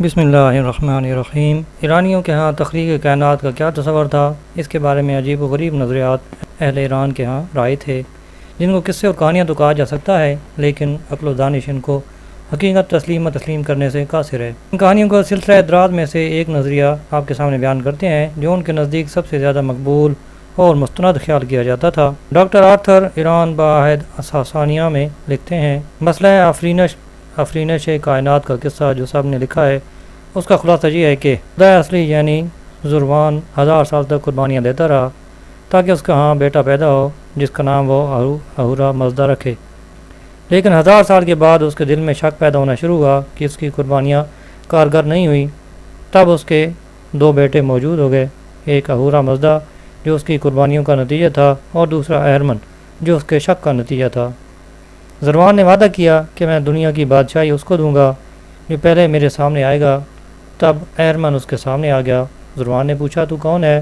بسم اللہ الرحمن الرحیم۔ ایرانیوں کے ہاں تخلیق کائنات کا کیا تصور تھا، اس کے بارے میں عجیب و غریب نظریات اہل ایران کے ہاں رائے تھے، جن کو قصے اور کہانیاں تو کہا جا سکتا ہے، لیکن عقل و دانش ان کو حقیقت تسلیم کرنے سے قاصر ہے۔ ان کہانیوں کا سلسلہ ادراج میں سے ایک نظریہ آپ کے سامنے بیان کرتے ہیں، جو ان کے نزدیک سب سے زیادہ مقبول اور مستند خیال کیا جاتا تھا۔ ڈاکٹر آرتھر ایران باعہد ساسانیہ میں لکھتے ہیں، مسئلہ آفرینش کائنات کا قصہ جو سب نے لکھا ہے، اس کا خلاصہ یہ ہے کہ خدا اصلی یعنی زروان 1000 سال تک قربانیاں دیتا رہا تاکہ اس کا ہاں بیٹا پیدا ہو جس کا نام وہ اہورا مزدا رکھے، لیکن 1000 سال کے بعد اس کے دل میں شک پیدا ہونا شروع ہوا کہ اس کی قربانیاں کارگر نہیں ہوئی۔ تب اس کے 2 بیٹے موجود ہو گئے، ایک اہورا مزدا جو اس کی قربانیوں کا نتیجہ تھا اور دوسرا اہرمن جو اس کے شک کا نتیجہ تھا۔ زروان نے وعدہ کیا کہ میں دنیا کی بادشاہی اس کو دوں گا جو پہلے میرے سامنے آئے گا۔ تب اہرمن اس کے سامنے آ گیا۔ زروان نے پوچھا، تو کون ہے؟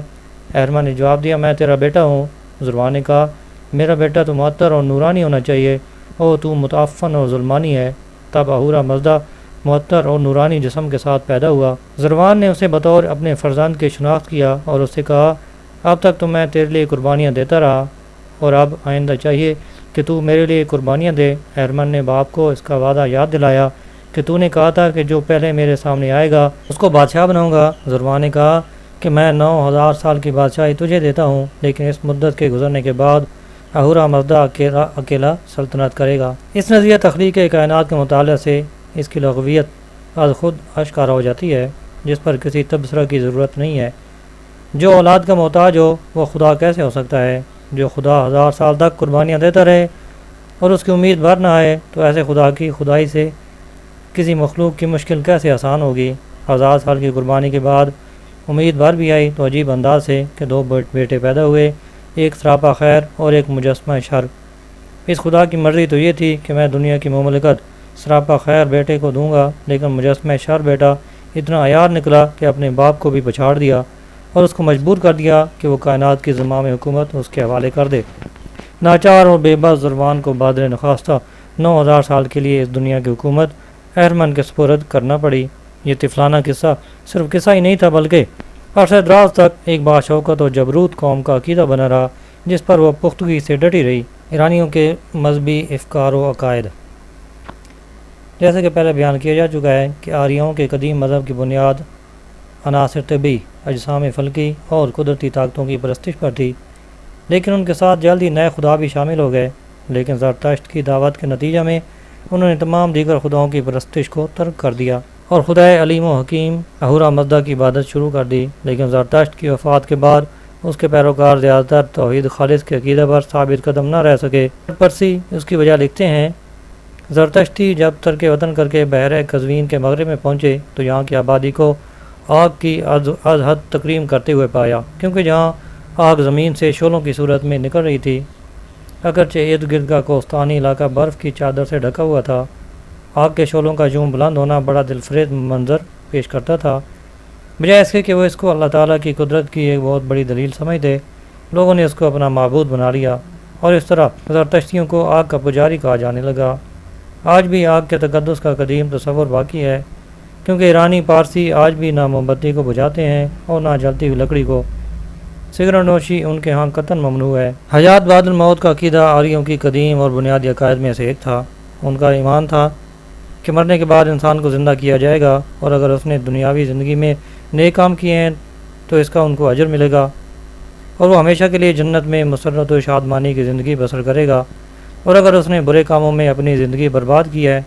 اہرمن نے جواب دیا، میں تیرا بیٹا ہوں۔ زروان نے کہا، میرا بیٹا تو معطر اور نورانی ہونا چاہیے، اور تو متعفن اور ظلمانی ہے۔ تب اہورا مزدا معطر اور نورانی جسم کے ساتھ پیدا ہوا۔ زروان نے اسے بطور اپنے فرزند کے شناخت کیا اور اس سے کہا، اب تک تو میں تیرے لیے قربانیاں دیتا رہا، اور اب آئندہ چاہیے کہ تو میرے لیے قربانیاں دے۔ اہرمن نے باپ کو اس کا وعدہ یاد دلایا کہ تو نے کہا تھا کہ جو پہلے میرے سامنے آئے گا اس کو بادشاہ بناؤں گا۔ زروان نے کہا کہ میں 9000 سال کی بادشاہی تجھے دیتا ہوں، لیکن اس مدت کے گزرنے کے بعد اہورا مزدا اکیلا سلطنت کرے گا۔ اس نظریہ تخلیق کائنات کے مطالعہ سے اس کی لغویت از خود اشکارا ہو جاتی ہے، جس پر کسی تبصرہ کی ضرورت نہیں ہے۔ جو اولاد کا محتاج ہو وہ خدا کیسے ہو سکتا ہے؟ جو خدا 1000 سال تک قربانیاں دیتا رہے اور اس کی امید بھر نہ آئے، تو ایسے خدا کی خدائی سے کسی مخلوق کی مشکل کیسے آسان ہوگی؟ 1000 سال کی قربانی کے بعد امید بھر بھی آئی تو عجیب انداز سے کہ 2 بیٹے پیدا ہوئے، ایک سراپا خیر اور ایک مجسمہ شر۔ اس خدا کی مرضی تو یہ تھی کہ میں دنیا کی مملکت سراپا خیر بیٹے کو دوں گا، لیکن مجسمہ شر بیٹا اتنا عیار نکلا کہ اپنے باپ کو بھی پچھاڑ دیا اور اس کو مجبور کر دیا کہ وہ کائنات کی زمام حکومت اس کے حوالے کر دے۔ ناچار اور بے بس زروان کو بادر نخواستہ 9000 سال کے لیے اس دنیا کی حکومت اہرمن کے سپرد کرنا پڑی۔ یہ طفلانہ قصہ صرف قصہ ہی نہیں تھا، بلکہ عرصہ دراز تک ایک باشوکت اور جبروت قوم کا عقیدہ بنا رہا، جس پر وہ پختگی سے ڈٹی رہی۔ ایرانیوں کے مذہبی افکار و عقائد، جیسے کہ پہلے بیان کیا جا چکا ہے کہ آریاؤں کے قدیم مذہب کی بنیاد عناصر طبی، اجسام فلکی اور قدرتی طاقتوں کی پرستش پر تھی، لیکن ان کے ساتھ جلدی نئے خدا بھی شامل ہو گئے۔ لیکن زرتشت کی دعوت کے نتیجہ میں انہوں نے تمام دیگر خداؤں کی پرستش کو ترک کر دیا اور خدائے علیم و حکیم اہورا مزدا کی عبادت شروع کر دی۔ لیکن زرتشت کی وفات کے بعد اس کے پیروکار زیادہ تر توحید خالص کے عقیدہ پر ثابت قدم نہ رہ سکے۔ پرسی اس کی وجہ لکھتے ہیں، زرتشتی جب ترک وطن کر کے بحیرہ قزوین کے مغرب میں پہنچے تو یہاں کی آبادی کو آگ کی از حد تکریم کرتے ہوئے پایا، کیونکہ جہاں آگ زمین سے شعلوں کی صورت میں نکل رہی تھی، اگرچہ ارد گرد کا کوستانی علاقہ برف کی چادر سے ڈھکا ہوا تھا، آگ کے شعلوں کا یوں بلند ہونا بڑا دلفریب منظر پیش کرتا تھا۔ بجائے اس کے کہ وہ اس کو اللہ تعالیٰ کی قدرت کی ایک بہت بڑی دلیل سمجھتے، لوگوں نے اس کو اپنا معبود بنا لیا، اور اس طرح زرتشتیوں کو آگ کا پجاری کہا جانے لگا۔ آج بھی آگ کے تقدس کا قدیم تصور باقی ہے، کیونکہ ایرانی پارسی آج بھی نہ موم بتی کو بجھاتے ہیں اور نہ جلتی ہوئی لکڑی کو۔ سگریٹ نوشی ان کے ہاں قطعاً ممنوع ہے۔ حیات بعد الموت کا عقیدہ آریوں کی قدیم اور بنیادی عقائد میں سے ایک تھا۔ ان کا ایمان تھا کہ مرنے کے بعد انسان کو زندہ کیا جائے گا، اور اگر اس نے دنیاوی زندگی میں نیک کام کیے ہیں تو اس کا ان کو اجر ملے گا، اور وہ ہمیشہ کے لیے جنت میں مسرت و شادمانی کی زندگی بسر کرے گا، اور اگر اس نے برے کاموں میں اپنی زندگی برباد کی ہے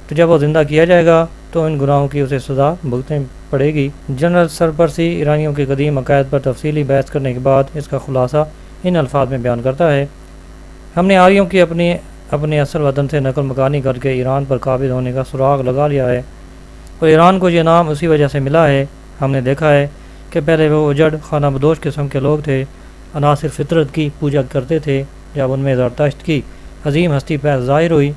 تو جب وہ زندہ کیا جائے گا تو ان گناہوں کی اسے سزا بھگتنی پڑے گی۔ جنرل سرپرسی ایرانیوں کے قدیم عقائد پر تفصیلی بحث کرنے کے بعد اس کا خلاصہ ان الفاظ میں بیان کرتا ہے، ہم نے آریوں کی اپنے اصل وطن سے نقل مکانی کر کے ایران پر قابض ہونے کا سراغ لگا لیا ہے، اور ایران کو یہ نام اسی وجہ سے ملا ہے۔ ہم نے دیکھا ہے کہ پہلے وہ اجڑ خانہ بدوش قسم کے لوگ تھے، عناصر فطرت کی پوجا کرتے تھے۔ جب ان میں زرتشت کی عظیم ہستی پہ ظاہر ہوئی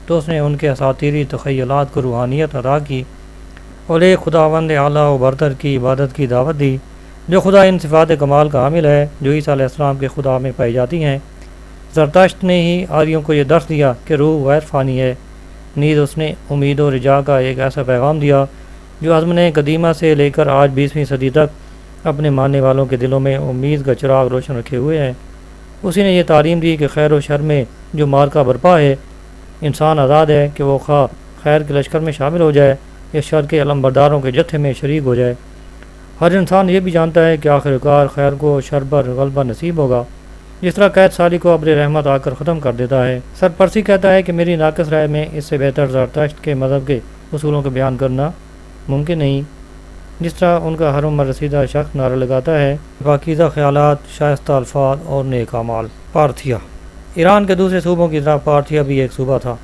تو اس نے ان کے اساطیری تخیلات کو روحانیت عطا کی اور ایک خداوند اعلیٰ و برتر کی عبادت کی دعوت دی، جو خدا ان صفات کمال کا حامل ہے جو عیسیٰ علیہ السلام کے خدا میں پائی جاتی ہیں۔ زرتشت نے ہی آریوں کو یہ درس دیا کہ روح غیر فانی ہے، نیز اس نے امید و رجا کا ایک ایسا پیغام دیا جو ازمن قدیمہ سے لے کر آج 20ویں صدی تک اپنے ماننے والوں کے دلوں میں امید کا چراغ روشن رکھے ہوئے ہے۔ اسی نے یہ تعلیم دی کہ خیر و شر میں جو معرکہ برپا ہے، انسان آزاد ہے کہ وہ خواہ خیر کے لشکر میں شامل ہو جائے یا شر کے علمبرداروں کے جتھے میں شریک ہو جائے۔ ہر انسان یہ بھی جانتا ہے کہ آخر کار خیر کو شر پر غلبہ نصیب ہوگا، جس طرح قید سالی کو ابر رحمت آ کر ختم کر دیتا ہے۔ سرپرسی کہتا ہے کہ میری ناقص رائے میں اس سے بہتر زرتشت کے مذہب کے اصولوں کو بیان کرنا ممکن نہیں۔ جس طرح ان کا ہر عمر رسیدہ شخص نعرہ لگاتا ہے، پاکیزہ خیالات، شائستہ الفاظ اور نیک اعمال۔ پارتھیا ایران کے دوسرے صوبوں کی طرح پارتھیا بھی ایک صوبہ تھا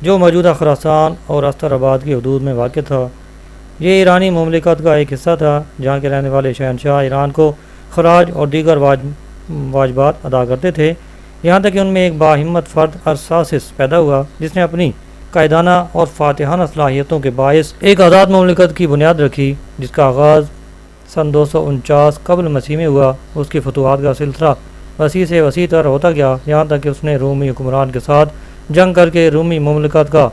جو موجودہ خراسان اور استر آباد کی حدود میں واقع تھا۔ یہ ایرانی مملکت کا ایک حصہ تھا جہاں کے رہنے والے شہنشاہ ایران کو خراج اور دیگر واجبات ادا کرتے تھے، یہاں تک کہ ان میں ایک باہمت فرد ارساسس پیدا ہوا جس نے اپنی قائدانہ اور فاتحانہ صلاحیتوں کے باعث ایک آزاد مملکت کی بنیاد رکھی، جس کا آغاز سن 249 قبل مسیح میں ہوا۔ اس کی فتوحات کا سلسلہ وسیع سے وسیع تر ہوتا گیا، یہاں تک کہ اس نے رومی حکمران کے ساتھ جنگ کر کے رومی مملکت کا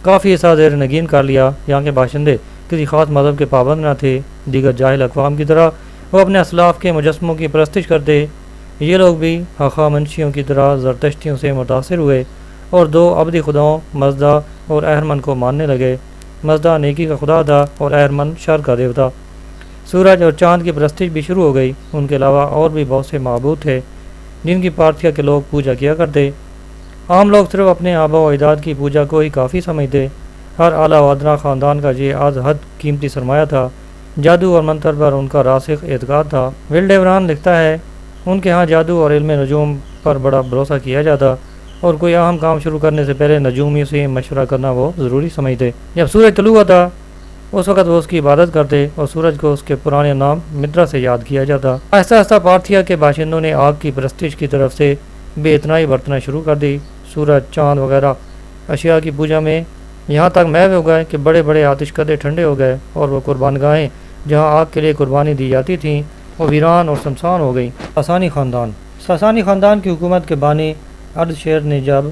کافی حصہ زیر نگین کر لیا۔ یہاں کے باشندے کسی خاص مذہب کے پابند نہ تھے، دیگر جاہل اقوام کی طرح وہ اپنے اسلاف کے مجسموں کی پرستش کرتے۔ یہ لوگ بھی ہخامنشیوں کی طرح زرتشتیوں سے متاثر ہوئے اور دو ابدی خداؤں مزدا اور اہرمن کو ماننے لگے۔ مزدا نیکی کا خدا تھا اور اہرمن شر کا دیوتا۔ سورج اور چاند کی پرستش بھی شروع ہو گئی۔ ان کے علاوہ اور بھی بہت سے معبود تھے جن کی پارتھیا کے لوگ پوجا کیا کرتے۔ عام لوگ صرف اپنے آبا و اجداد کی پوجا کو ہی کافی سمجھتے۔ ہر اعلیٰ و ادنا خاندان کا یہ از حد قیمتی سرمایہ تھا۔ جادو اور منتر پر ان کا راسخ اعتقاد تھا۔ ولڈیوران لکھتا ہے، ان کے ہاں جادو اور علم نجوم پر بڑا بھروسہ کیا جاتا اور کوئی اہم کام شروع کرنے سے پہلے نجومی سے مشورہ کرنا وہ ضروری سمجھتے۔ جب سورج طلوع ہوتا اس وقت وہ اس کی عبادت کرتے اور سورج کو اس کے پرانے نام مدرا سے یاد کیا جاتا۔ آہستہ آہستہ پارتھیا کے باشندوں نے آگ کی پرستش کی طرف سے بے اتنائی برتنا شروع کر دی۔ سورج، چاند وغیرہ اشیاء کی پوجا میں یہاں تک محو ہو گئے کہ بڑے بڑے آتش کدے ٹھنڈے ہو گئے اور وہ قربان گاہیں جہاں آگ کے لیے قربانی دی جاتی تھیں وہ ویران اور شمشان ہو گئی۔ ساسانی خاندان کی حکومت کے بانی اردشیر نے جب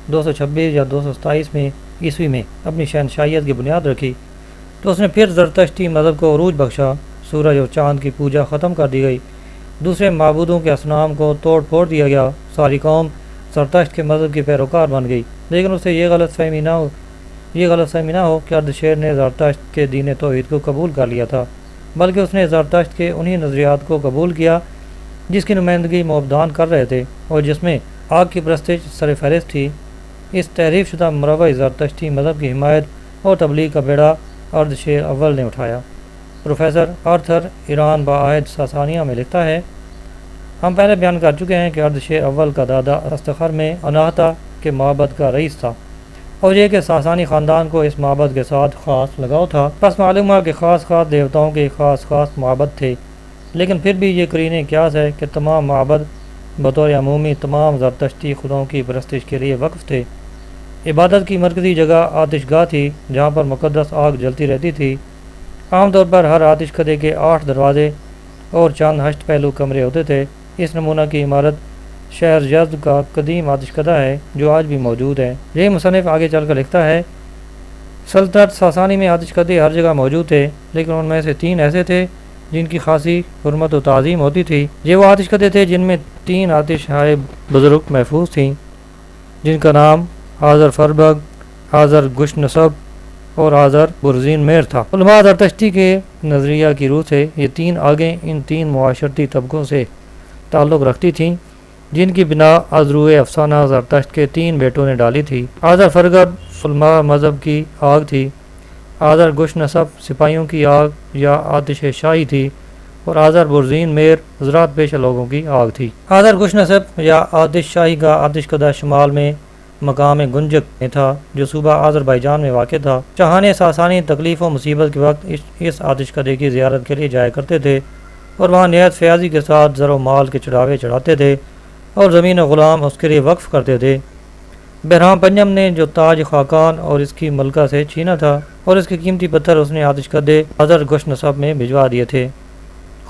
226 یا 227 عیسوی میں اپنی شہنشاہیت کی بنیاد رکھی تو اس نے پھر زرتشتی مذہب کو عروج بخشا۔ سورج اور چاند کی پوجا ختم کر دی گئی، دوسرے معبودوں کے اصنام کو توڑ پھوڑ دیا گیا، ساری قوم زرتشت کے مذہب کی پیروکار بن گئی۔ لیکن اسے یہ غلط فہمی نہ ہو کہ اردشیر نے زرتشت کے دین توحید کو قبول کر لیا تھا، بلکہ اس نے زرتشت کے انہی نظریات کو قبول کیا جس کی نمائندگی موبدان کر رہے تھے اور جس میں آگ کی پرستش سر فہرست تھی۔ اس تحریف شدہ مروع زرتشتی مذہب کی حمایت اور تبلیغ کا بیڑا اردشیر اول نے اٹھایا۔ پروفیسر آرتھر ایران بعہد ساسانیہ میں لکھتا ہے، ہم پہلے بیان کر چکے ہیں کہ اردشیر اول کا دادا استخر میں اناہتا کے معبد کا رئیس تھا اور یہ کہ ساسانی خاندان کو اس معبد کے ساتھ خاص لگاؤ تھا۔ پس معلوم ہوا کہ خاص دیوتاؤں کے خاص معبد تھے، لیکن پھر بھی یہ قرینِ قیاس ہے کہ تمام معبد بطور عمومی تمام زرتشتی خداؤں کی پرستش کے لیے وقف تھے۔ عبادت کی مرکزی جگہ آتش گاہ تھی جہاں پر مقدس آگ جلتی رہتی تھی۔ عام طور پر ہر آتش کدے کے 8 دروازے اور چند 8 پہلو کمرے ہوتے تھے۔ اس نمونہ کی عمارت شہر یزد کا قدیم آتش کدہ ہے جو آج بھی موجود ہے۔ یہ مصنف آگے چل کر لکھتا ہے، سلطنت ساسانی میں آتش کدے ہر جگہ موجود تھے، لیکن ان میں سے 3 ایسے تھے جن کی خاصی حرمت و تعظیم ہوتی تھی۔ یہ وہ آتش کدے تھے جن میں 3 آتش ہائے بزرگ محفوظ تھیں، جن کا نام آذر فربگ، آذر گش نصب اور آذر برزین میر تھا۔ علماء زرتشتی کے نظریہ کی روح سے یہ 3 آگیں ان 3 معاشرتی طبقوں سے تعلق رکھتی تھیں جن کی بنا ازروع افسانہ زرتشت کے 3 بیٹوں نے ڈالی تھی۔ آذر فرگب علماء مذہب کی آگ تھی، آذر گش نصب سپاہیوں کی آگ یا آتش شاہی تھی اور آذر برزین میر زراعت پیشہ لوگوں کی آگ تھی۔ آذر گش نصب یا آتش شاہی کا آتش کدہ شمال میں مقام گنجک میں تھا جو صوبہ آذربائیجان میں واقع تھا۔ شاہان ساسانی تکلیف و مصیبت کے وقت اس آتش کدے کی زیارت کے لیے جایا کرتے تھے اور وہاں نہایت فیاضی کے ساتھ زر و مال کے چڑھاوے چڑھاتے تھے اور زمین و غلام اس کے لیے وقف کرتے تھے۔ بہرام پنجم نے جو تاج خاقان اور اس کی ملکہ سے چھینا تھا اور اس کے قیمتی پتھر اس نے آتش کدے آذر گش نصب میں بھجوا دیے تھے۔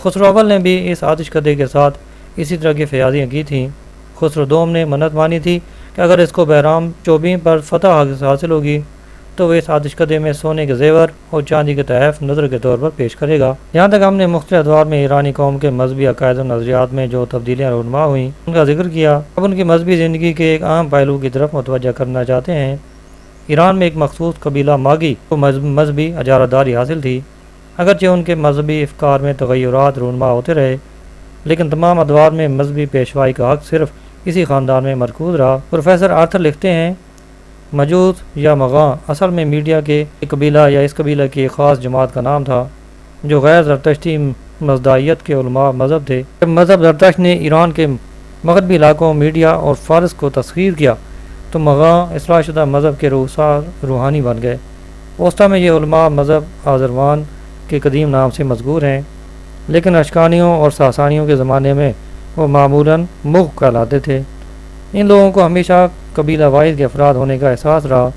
خسرو اول نے بھی اس آتش کدے کے ساتھ اسی طرح کی فیاضیاں کی تھیں۔ خسرو دوم نے منت مانی تھی کہ اگر اس کو بہرام چوبیں پر فتح حاصل ہوگی تو وہ اس آتش کدے میں سونے کے زیور اور چاندی کے تحائف نظر کے طور پر پیش کرے گا۔ یہاں تک ہم نے مختلف ادوار میں ایرانی قوم کے مذہبی عقائد و نظریات میں جو تبدیلیاں رونما ہوئیں ان کا ذکر کیا۔ اب ان کی مذہبی زندگی کے ایک اہم پہلو کی طرف متوجہ کرنا چاہتے ہیں۔ ایران میں ایک مخصوص قبیلہ ماگی کو مذہبی اجارہ داری حاصل تھی۔ اگرچہ ان کے مذہبی افکار میں تغیرات رونما ہوتے رہے، لیکن تمام ادوار میں مذہبی پیشوائی کا حق صرف اسی خاندان میں مرکوز رہا۔ پروفیسر آرتھر لکھتے ہیں، مجوس یا مغاں اصل میں میڈیا کے ایک قبیلہ یا اس قبیلہ کی ایک خاص جماعت کا نام تھا جو غیر زرتشتی مزدائیت کے علماء مذہب تھے۔ جب مذہب زرتشت نے ایران کے مغربی علاقوں میڈیا اور فارس کو تسخیر کیا تو مغاں اصلاح شدہ مذہب کے روحانی بن گئے۔ وسطی میں یہ علماء مذہب آذروان کے قدیم نام سے مذکور ہیں، لیکن اشکانیوں اور ساسانیوں کے زمانے میں وہ معمولاً مغ کہلاتے تھے۔ ان لوگوں کو ہمیشہ قبیلہ واحد کے افراد ہونے کا احساس رہا۔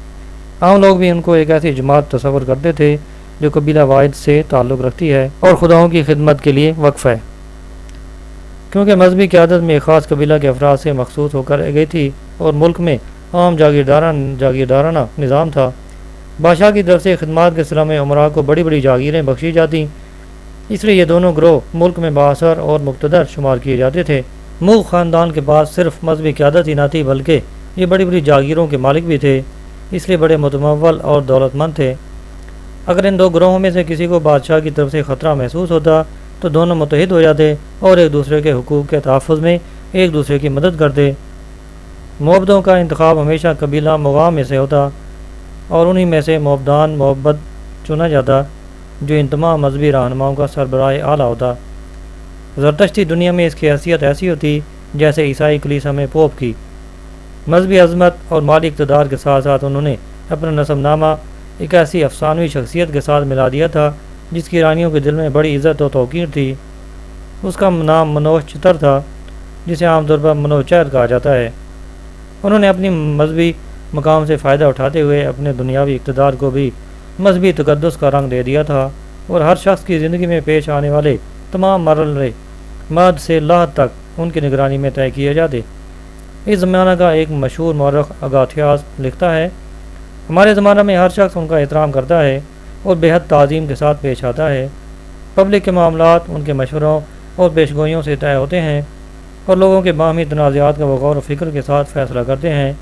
عام لوگ بھی ان کو ایک ایسی جماعت تصور کرتے تھے جو قبیلہ واحد سے تعلق رکھتی ہے اور خداؤں کی خدمت کے لیے وقف ہے۔ کیونکہ مذہبی قیادت میں ایک خاص قبیلہ کے افراد سے مخصوص ہو کر گئی تھی اور ملک میں عام جاگیردارانہ نظام تھا، بادشاہ کی طرف سے خدمات کے سلسلے میں امراء کو بڑی بڑی جاگیریں بخشی جاتی، اس لیے یہ دونوں گروہ ملک میں بااثر اور مقتدر شمار کیے جاتے تھے۔ مغ خاندان کے پاس صرف مذہبی قیادت ہی نہ تھی بلکہ یہ بڑی بڑی جاگیروں کے مالک بھی تھے، اس لیے بڑے متمول اور دولت مند تھے۔ اگر ان دو گروہوں میں سے کسی کو بادشاہ کی طرف سے خطرہ محسوس ہوتا تو دونوں متحد ہو جاتے اور ایک دوسرے کے حقوق کے تحفظ میں ایک دوسرے کی مدد کرتے۔ معبدوں کا انتخاب ہمیشہ قبیلہ مغاں میں سے ہوتا اور انہی میں سے معبد چنا جاتا جو ان تمام مذہبی رہنماؤں کا سربراہ اعلیٰ ہوتا۔ زرتشتی دنیا میں اس کی حیثیت ایسی ہوتی جیسے عیسائی کلیسا میں پوپ کی۔ مذہبی عظمت اور مالی اقتدار کے ساتھ ساتھ انہوں نے اپنا نسب نامہ ایک ایسی افسانوی شخصیت کے ساتھ ملا دیا تھا جس کی ایرانیوں کے دل میں بڑی عزت و توقیر تھی۔ اس کا نام منوش چتر تھا، جسے عام طور پر منوچہر کہا جاتا ہے۔ انہوں نے اپنی مذہبی مقام سے فائدہ اٹھاتے ہوئے اپنے دنیاوی اقتدار کو بھی مذہبی تقدس کا رنگ دے دیا تھا اور ہر شخص کی زندگی میں پیش آنے والے تمام مرحلے ماد سے لاحد تک ان کی نگرانی میں طے کیے جاتے۔ اس زمانہ کا ایک مشہور مورخ اگاتھیاس لکھتا ہے، ہمارے زمانہ میں ہر شخص ان کا احترام کرتا ہے اور بے حد تعظیم کے ساتھ پیش آتا ہے۔ پبلک کے معاملات ان کے مشوروں اور پیشگوئیوں سے طے ہوتے ہیں اور لوگوں کے باہمی تنازعات کا وہ غور و فکر کے ساتھ فیصلہ کرتے ہیں۔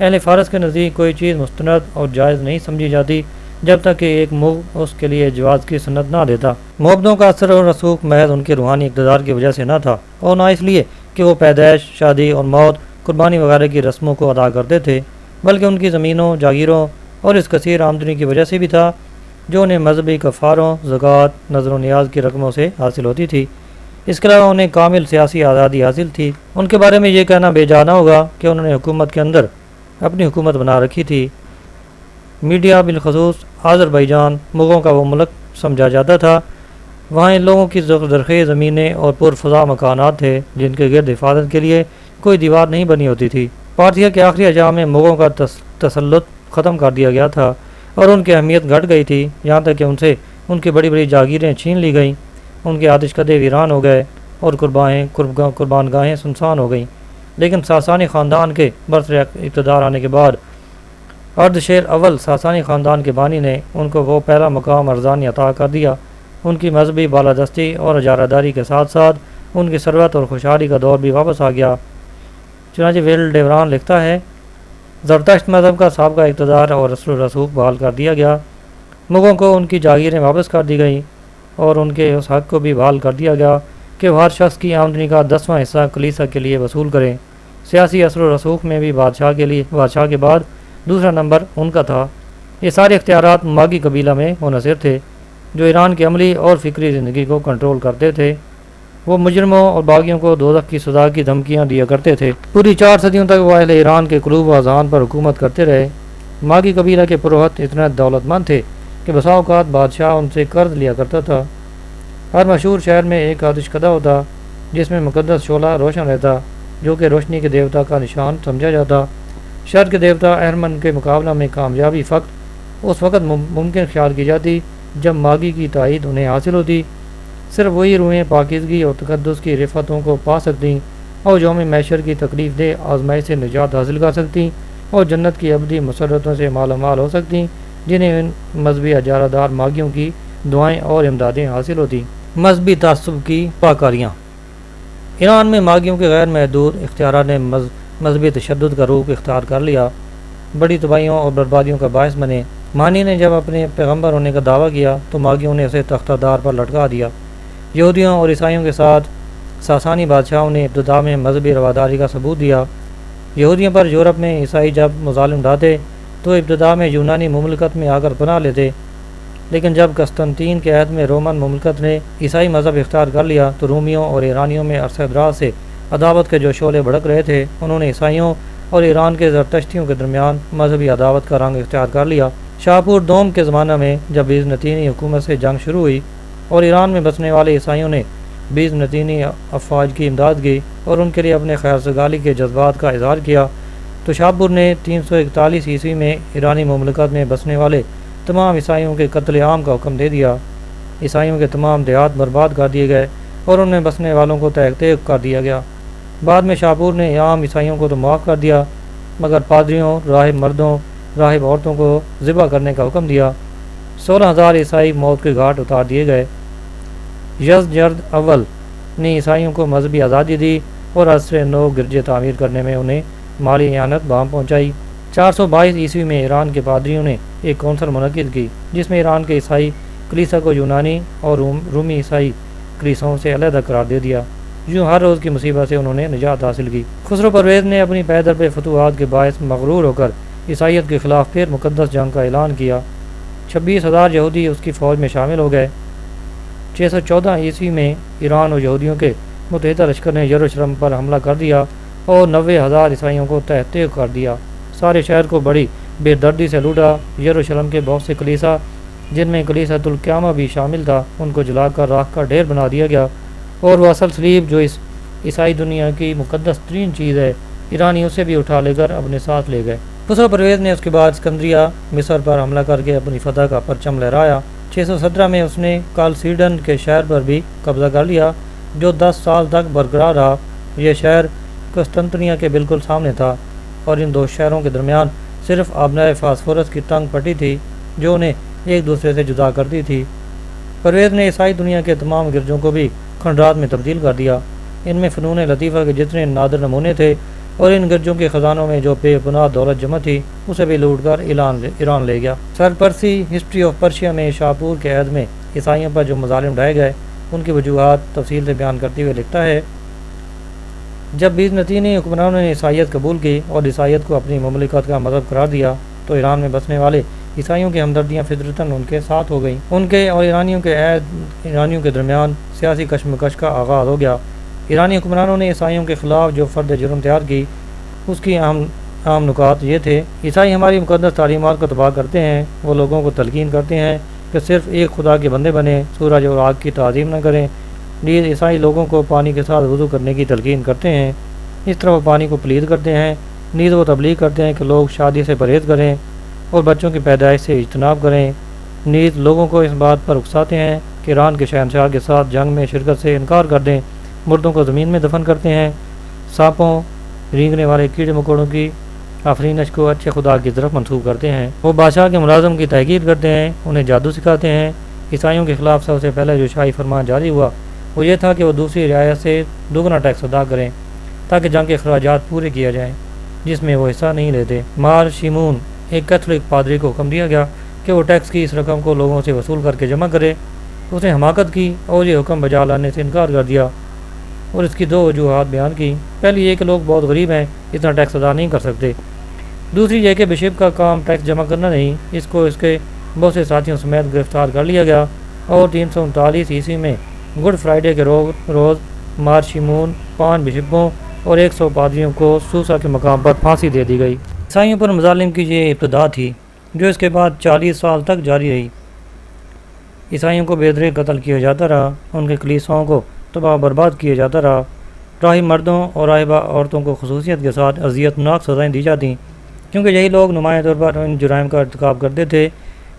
اہل فارس کے نزدیک کوئی چیز مستند اور جائز نہیں سمجھی جاتی جب تک کہ ایک مغ اس کے لیے جواز کی سند نہ دیتا۔ معبدوں کا اثر و رسوخ محض ان کے روحانی اقتدار کی وجہ سے نہ تھا اور نہ اس لیے کہ وہ پیدائش، شادی اور موت، قربانی وغیرہ کی رسموں کو ادا کرتے تھے، بلکہ ان کی زمینوں، جاگیروں اور اس کثیر آمدنی کی وجہ سے بھی تھا جو انہیں مذہبی کفاروں، زکوٰۃ، نذر و نیاز کی رقموں سے حاصل ہوتی تھی۔ اس کے علاوہ انہیں کامل سیاسی آزادی حاصل تھی۔ ان کے بارے میں یہ کہنا بے جا نہ ہوگا کہ انہوں نے حکومت کے اندر اپنی حکومت بنا رکھی تھی۔ میڈیا بالخصوص آذربائیجان مغوں کا وہ ملک سمجھا جاتا تھا۔ وہاں ان لوگوں کی زرخیز زمینیں اور پرفضا مکانات تھے جن کے گرد حفاظت کے لیے کوئی دیوار نہیں بنی ہوتی تھی۔ پارتھیا کے آخری ایام میں مغوں کا تسلط ختم کر دیا گیا تھا اور ان کی اہمیت گھٹ گئی تھی، یہاں تک کہ ان سے ان کی بڑی بڑی جاگیریں چھین لی گئیں، ان کے آتش کدے ویران ہو گئے اور قربان گاہیں سنسان ہو گئیں۔ لیکن ساسانی خاندان کے برسر اقتدار آنے کے بعد اردشیر اول ساسانی خاندان کے بانی نے ان کو وہ پہلا مقام ارزانی عطا کر دیا۔ ان کی مذہبی بالادستی اور اجارہ داری کے ساتھ ساتھ ان کی ثروت اور خوشحالی کا دور بھی واپس آ گیا۔ چنانچہ ویل ڈیوران لکھتا ہے، زرتشت مذہب کا سابقہ اقتدار اور اثر و رسوخ بحال کر دیا گیا، مغوں کو ان کی جاگیریں واپس کر دی گئیں اور ان کے اس حق کو بھی بحال کر دیا گیا کہ وہ ہر شخص کی آمدنی کا 10واں حصہ کلیسا کے لیے وصول کریں۔ سیاسی اثر و رسوخ میں بھی بادشاہ کے بعد دوسرا نمبر ان کا تھا۔ یہ سارے اختیارات ماگی قبیلہ میں منحصر تھے جو ایران کی عملی اور فکری زندگی کو کنٹرول کرتے تھے۔ وہ مجرموں اور باغیوں کو دوزخ کی سزا کی دھمکیاں دیا کرتے تھے۔ پوری 4 صدیوں تک وہ اہل ایران کے قلوب و اذہان پر حکومت کرتے رہے۔ ماگی قبیلہ کے پروہت اتنا دولت مند تھے کہ بسا اوقات بادشاہ ان سے قرض لیا کرتا تھا۔ ہر مشہور شہر میں ایک آتش کدہ ہوتا جس میں مقدس شعلہ روشن رہتا جو کہ روشنی کے دیوتا کا نشان سمجھا جاتا۔ شر کے دیوتا اہرمن کے مقابلہ میں کامیابی اس وقت ممکن خیال کی جاتی جب ماگی کی تائید انہیں حاصل ہوتی۔ صرف وہی روحیں پاکیزگی اور تقدس کی رفتوں کو پا سکتیں اور یوم محشر کی تکلیف دہ آزمائی سے نجات حاصل کر سکتیں اور جنت کی ابدی مسرتوں سے مالا مال ہو سکتیں جنہیں ان مذہبی اجارہ دار ماغیوں کی دعائیں اور امدادیں حاصل ہوتی۔ مذہبی تعصب کی پاکاریاں۔ ایران میں ماغیوں کے غیر محدود اختیارات نے مذہبی تشدد کا روپ اختیار کر لیا، بڑی تباہیوں اور بربادیوں کا باعث بنے۔ مانی نے جب اپنے پیغمبر ہونے کا دعویٰ کیا تو ماغیوں نے اسے تختہ دار پر لٹکا دیا۔ یہودیوں اور عیسائیوں کے ساتھ ساسانی بادشاہوں نے ابتدا میں مذہبی رواداری کا ثبوت دیا۔ یہودیوں پر یورپ میں عیسائی جب مظالم ڈھاتے تو ابتدا میں یونانی مملکت میں آ کر پناہ لیتے، لیکن جب قسطنطین کے عہد میں رومن مملکت نے عیسائی مذہب اختیار کر لیا تو رومیوں اور ایرانیوں میں عرصہ دراز سے عداوت کے جو شعلے بھڑک رہے تھے، انہوں نے عیسائیوں اور ایران کے زرتشتیوں کے درمیان مذہبی عداوت کا رنگ اختیار کر لیا۔ شاپور دوم کے زمانہ میں جب بیزنطینی حکومت سے جنگ شروع ہوئی اور ایران میں بسنے والے عیسائیوں نے بیزنطینی افواج کی امداد کی اور ان کے لیے اپنے خیر سگالی کے جذبات کا اظہار کیا، تو شاپور نے 341 عیسوی میں ایرانی مملکت میں بسنے والے تمام عیسائیوں کے قتل عام کا حکم دے دیا۔ عیسائیوں کے تمام دیہات برباد کر دیے گئے اور ان میں بسنے والوں کو تیگ تیگ کر دیا گیا۔ بعد میں شاپور نے عام عیسائیوں کو تو معاف کر دیا، مگر پادریوں، راہب مردوں، راہب عورتوں کو ذبح کرنے کا حکم دیا۔ 16,000 عیسائی موت کے گھاٹ اتار دیے گئے۔ یزدجرد اول نے عیسائیوں کو مذہبی آزادی دی اور عصر نو گرجے تعمیر کرنے میں انہیں مالی اعانت بام پہنچائی۔ 422 عیسوی میں ایران کے پادریوں نے ایک کونسل منعقد کی جس میں ایران کے عیسائی کلیسا کو یونانی اور رومی عیسائی کلیساؤں سے علیحدہ قرار دے دیا۔ یوں ہر روز کی مصیبت سے انہوں نے نجات حاصل کی۔ خسرو پرویز نے اپنی پیدر پہ فتوحات کے باعث مغرور ہو کر عیسائیت کے خلاف پھر مقدس جنگ کا اعلان کیا۔ 26,000 یہودی اس کی فوج میں شامل ہو گئے۔ 614 عیسوی میں ایران اور یہودیوں کے متحدہ لشکر نے یروشلم پر حملہ کر دیا اور 90,000 عیسائیوں کو تہہ تیغ کر دیا۔ سارے شہر کو بڑی بے دردی سے لوٹا۔ یروشلم کے بہت سے کلیسا، جن میں کلیسۃ القیامہ بھی شامل تھا، ان کو جلا کر راکھ کا ڈھیر بنا دیا گیا، اور وہ اصل صلیب جو اس عیسائی دنیا کی مقدس ترین چیز ہے، ایرانی اسے بھی اٹھا لے کر اپنے ساتھ لے گئے۔ خسرو پرویز نے اس کے بعد اسکندریہ مصر پر حملہ کر کے اپنی فتح کا پرچم لہرایا۔ 617 میں اس نے کالسیڈن کے شہر پر بھی قبضہ کر لیا جو 10 سال تک برقرار رہا۔ یہ شہر قسطنطنیہ کے بالکل سامنے تھا اور ان دو شہروں کے درمیان صرف آبنائے فاسفورس کی تنگ پٹی تھی جو انہیں ایک دوسرے سے جدا کرتی تھی۔ پرویز نے عیسائی دنیا کے تمام گرجوں کو بھی کھنڈرات میں تبدیل کر دیا۔ ان میں فنون لطیفہ کے جتنے نادر نمونے تھے اور ان گرجوں کے خزانوں میں جو بے پناہ دولت جمع تھی اسے بھی لوٹ کر ایران لے گیا۔ سر پرسی ہسٹری آف پرشیا میں شاپور کے عہد میں عیسائیوں پر جو مظالم ڈھائے گئے ان کی وجوہات تفصیل سے بیان کرتے ہوئے لکھتا ہے، جب بیزنطینی حکمرانوں نے عیسائیت قبول کی اور عیسائیت کو اپنی مملکت کا مذہب قرار دیا تو ایران میں بسنے والے عیسائیوں کی ہمدردیاں فطرتاً ان کے ساتھ ہو گئیں۔ ان کے اور ایرانیوں کے درمیان سیاسی کشمکش کا آغاز ہو گیا۔ ایرانی حکمرانوں نے عیسائیوں کے خلاف جو فرد جرم تیار کی اس کی اہم نکات یہ تھے، عیسائی ہماری مقدس تعلیمات کو تباہ کرتے ہیں، وہ لوگوں کو تلقین کرتے ہیں کہ صرف ایک خدا کے بندے بنیں، سورج اور آگ کی تعظیم نہ کریں۔ نیز عیسائی لوگوں کو پانی کے ساتھ وضو کرنے کی تلقین کرتے ہیں، اس طرح وہ پانی کو پلید کرتے ہیں۔ نیز وہ تبلیغ کرتے ہیں کہ لوگ شادی سے پرہیز کریں اور بچوں کی پیدائش سے اجتناب کریں۔ نیز لوگوں کو اس بات پر اکساتے ہیں کہ ایران کے شہنشاہ کے ساتھ جنگ میں شرکت سے انکار کر دیں، مردوں کو زمین میں دفن کرتے ہیں، سانپوں، رینگنے والے کیڑے مکوڑوں کی آفرینش کو اچھے خدا کی طرف منسوب کرتے ہیں۔ وہ بادشاہ کے ملازم کی تحقیر کرتے ہیں، انہیں جادو سکھاتے ہیں۔ عیسائیوں کے خلاف سب سے پہلے جو شاہی فرمان جاری ہوا وہ یہ تھا کہ وہ دوسری رعایت سے دوگنا ٹیکس ادا کریں تاکہ جنگ کے اخراجات پورے کیا جائیں جس میں وہ حصہ نہیں لیتے۔ مار شیمون ایک کیتھولک پادری کو حکم دیا گیا کہ وہ ٹیکس کی اس رقم کو لوگوں سے وصول کر کے جمع کرے۔ اس نے حماقت کی اور یہ حکم بجا لانے سے انکار کر دیا اور اس کی دو وجوہات بیان کی۔ پہلی یہ کہ لوگ بہت غریب ہیں، اتنا ٹیکس ادا نہیں کر سکتے۔ دوسری یہ کہ بشپ کا کام ٹیکس جمع کرنا نہیں۔ اس کو اس کے بہت سے ساتھیوں سمیت گرفتار کر لیا گیا اور 339 عیسوی میں گڈ فرائیڈے کے روز مار شیمون 5 بشپوں اور 100 پادریوں کو سوسا کے مقام پر پھانسی دے دی گئی۔ عیسائیوں پر مظالم کی یہ ابتدا تھی جو اس کے بعد 40 سال تک جاری رہی۔ عیسائیوں کو بے دریغ قتل کیا جاتا رہا، ان کے کلیساؤں کو تباہ برباد کیا جاتا رہا، راہب مردوں اور راہبہ عورتوں کو خصوصیت کے ساتھ اذیت ناک سزائیں دی جاتیں کیونکہ یہی لوگ نمایاں طور پر ان جرائم کا ارتکاب کرتے تھے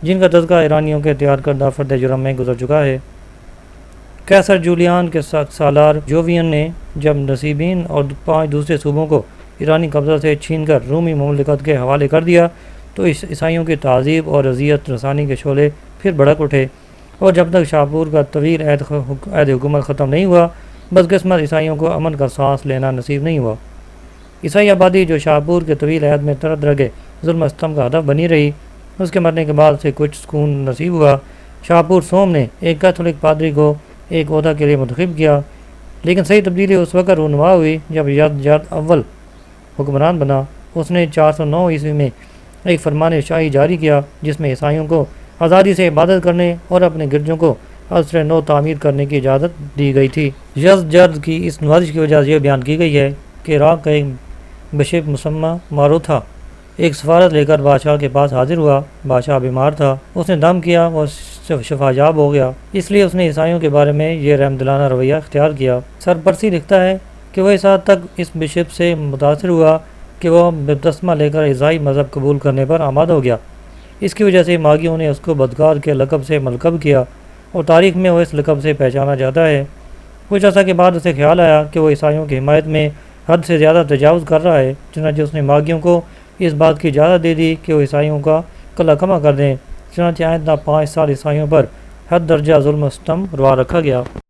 جن کا تذکرہ ایرانیوں کے تیار کردہ فرد جرم میں گزر چکا ہے۔ قیصر جولیان کے سالار جووین نے جب نصیبین اور 5 دوسرے صوبوں کو ایرانی قبضہ سے چھین کر رومی مملکت کے حوالے کر دیا تو عیسائیوں کی تعذیب اور اذیت رسانی کے شعلے پھر بھڑک اٹھے، اور جب تک شاپور کا طویل عہد حکومت ختم نہیں ہوا، بدقسمت عیسائیوں کو امن کا سانس لینا نصیب نہیں ہوا۔ عیسائی آبادی جو شاپور کے طویل عہد میں طرح طرح کے ظلم و ستم کا ہدف بنی رہی، اس کے مرنے کے بعد سے کچھ سکون نصیب ہوا۔ شاپور سوم نے ایک کیتھولک پادری کو ایک عہدہ کے لیے منتخب کیا، لیکن صحیح تبدیلی اس وقت رونما ہوئی جب یزد اول حکمران بنا۔ اس نے 409 عیسوی میں ایک فرمان شاہی جاری کیا جس میں عیسائیوں کو آزادی سے عبادت کرنے اور اپنے گرجوں کو عصر نو تعمیر کرنے کی اجازت دی گئی تھی۔ یزد کی اس نوازش کی وجہ یہ بیان کی گئی ہے کہ عراق کا ایک بشپ مسمى ماروتھا ایک سفارت لے کر بادشاہ کے پاس حاضر ہوا۔ بادشاہ بیمار تھا، اس نے دم کیا اور شفا یاب ہو گیا، اس لیے اس نے عیسائیوں کے بارے میں یہ رحم دلانہ رویہ اختیار کیا۔ سرپرسی لکھتا ہے کہ وہ اس حد تک اس بشپ سے متاثر ہوا کہ وہ بپتسمہ لے کر عیسائی مذہب قبول کرنے پر آمادہ ہو گیا۔ اس کی وجہ سے ماگیوں نے اس کو بدکار کے لقب سے ملقب کیا اور تاریخ میں وہ اس لقب سے پہچانا جاتا ہے۔ کچھ عرصہ کے بعد اسے خیال آیا کہ وہ عیسائیوں کی حمایت میں حد سے زیادہ تجاوز کر رہا ہے، چنانچہ اس نے ماگیوں کو اس بات کی اجازت دے دی کہ وہ عیسائیوں کا قلع کما کر دیں۔ چنانچہ آئندہ 5 سال عیسائیوں پر حد درجہ ظلم و ستم روا رکھا گیا۔